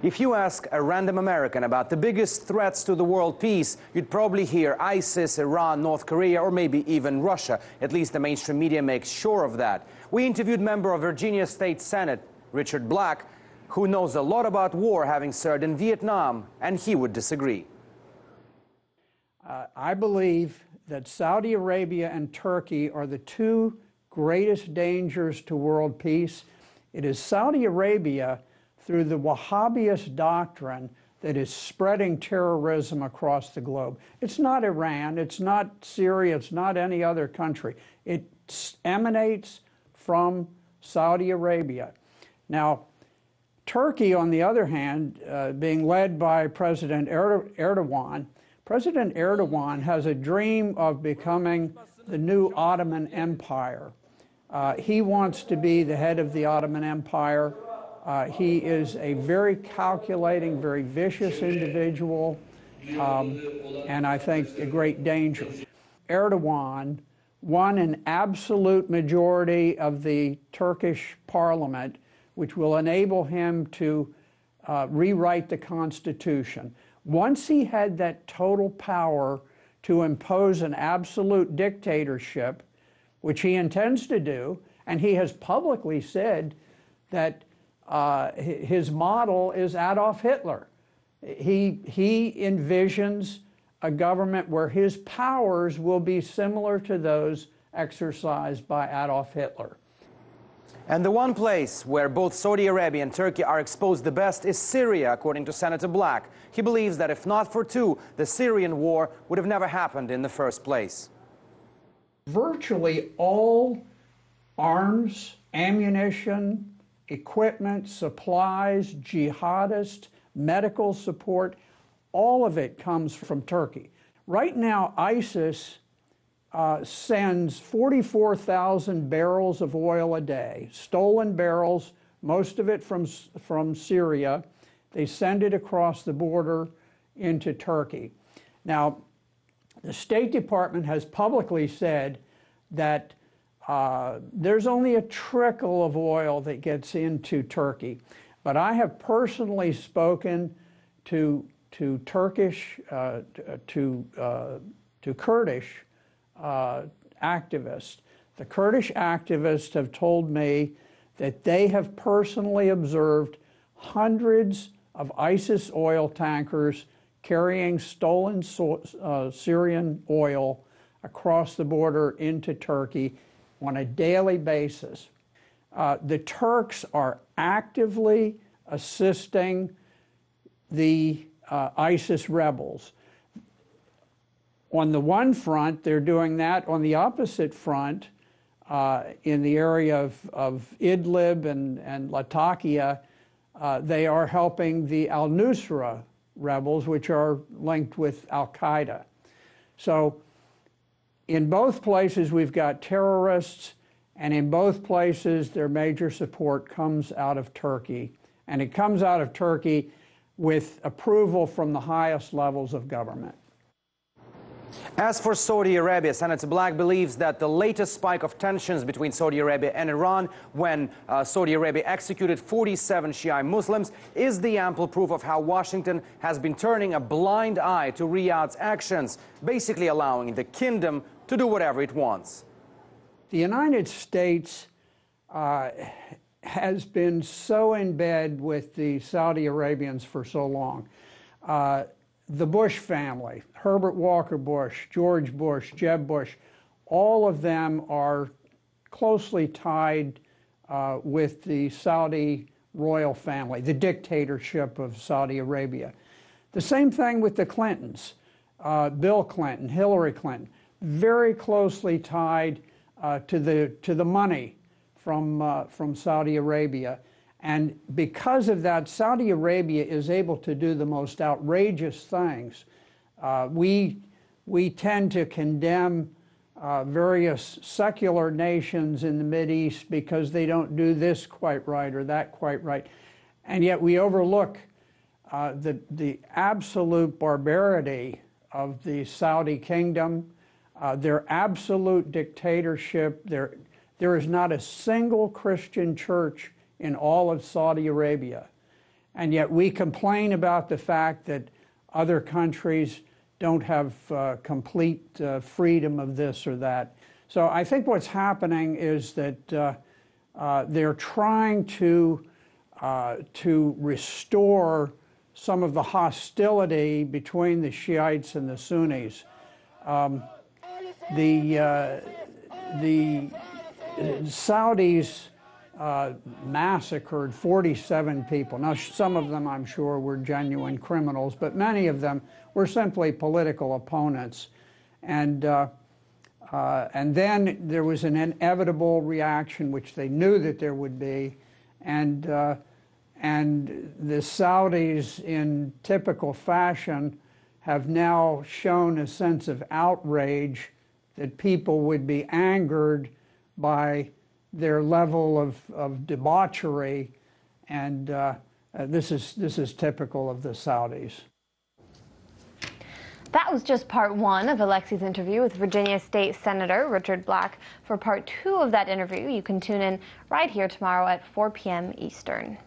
If you ask a random American about the biggest threats to the world peace, you'd probably hear ISIS, Iran, North Korea, or maybe even Russia. At least the mainstream media makes sure of that. We interviewed member of Virginia State Senate, Richard Black, who knows a lot about war, having served in Vietnam, and he would disagree. I believe that Saudi Arabia and Turkey are the two greatest dangers to world peace. It is Saudi Arabia, through the Wahhabist doctrine, that is spreading terrorism across the globe. It's not Iran, it's not Syria, it's not any other country. It emanates from Saudi Arabia. Now, Turkey, on the other hand, being led by President Erdogan, President Erdogan has a dream of becoming the new Ottoman Empire. He wants to be the head of the Ottoman Empire. He is a very calculating, very vicious individual, and I think a great danger. Erdogan won an absolute majority of the Turkish parliament, which will enable him to rewrite the constitution. Once he had that total power to impose an absolute dictatorship, which he intends to do, and he has publicly said that his model is Adolf Hitler. He envisions a government where his powers will be similar to those exercised by Adolf Hitler. And the one place where both Saudi Arabia and Turkey are exposed the best is Syria, according to Senator Black. He believes that if not for two, the Syrian war would have never happened in the first place. Virtually all arms, ammunition, equipment, supplies, jihadists, medical support, all of it comes from Turkey. Right now, ISIS sends 44,000 barrels of oil a day, stolen barrels, most of it from Syria. They send it across the border into Turkey. Now, the State Department has publicly said that there's only a trickle of oil that gets into Turkey. But I have personally spoken to Kurdish activists. The Kurdish activists have told me that they have personally observed hundreds of ISIS oil tankers carrying stolen Syrian oil across the border into Turkey on a daily basis. The Turks are actively assisting the ISIS rebels. On the one front, they're doing that. On the opposite front, in the area of Idlib and Latakia, they are helping the al-Nusra rebels, which are linked with al-Qaeda. So in both places, we've got terrorists, and in both places, their major support comes out of Turkey. And it comes out of Turkey with approval from the highest levels of government. As for Saudi Arabia, Senator Black believes that the latest spike of tensions between Saudi Arabia and Iran, when Saudi Arabia executed 47 Shia Muslims, is the ample proof of how Washington has been turning a blind eye to Riyadh's actions, basically allowing the kingdom to do whatever it wants. The United States has been so in bed with the Saudi Arabians for so long. The Bush family, Herbert Walker Bush, George Bush, Jeb Bush, all of them are closely tied with the Saudi royal family, the dictatorship of Saudi Arabia. The same thing with the Clintons, Bill Clinton, Hillary Clinton, very closely tied to the money from Saudi Arabia. And because of that, Saudi Arabia is able to do the most outrageous things. We tend to condemn various secular nations in the Mideast because they don't do this quite right or that quite right. And yet we overlook the absolute barbarity of the Saudi kingdom, their absolute dictatorship. There is not a single Christian church in all of Saudi Arabia. And yet we complain about the fact that other countries don't have complete freedom of this or that. So I think what's happening is that they're trying to restore some of the hostility between the Shiites and the Sunnis. The Saudis massacred 47 people. Now, some of them, I'm sure, were genuine criminals, but many of them were simply political opponents. And then there was an inevitable reaction, which they knew that there would be, and the Saudis, in typical fashion, have now shown a sense of outrage that people would be angered by their level of debauchery, and this is typical of the Saudis. That was just part one of Alexi's interview with Virginia State Senator Richard Black. For part two of that interview, you can tune in right here tomorrow at 4 p.m. Eastern.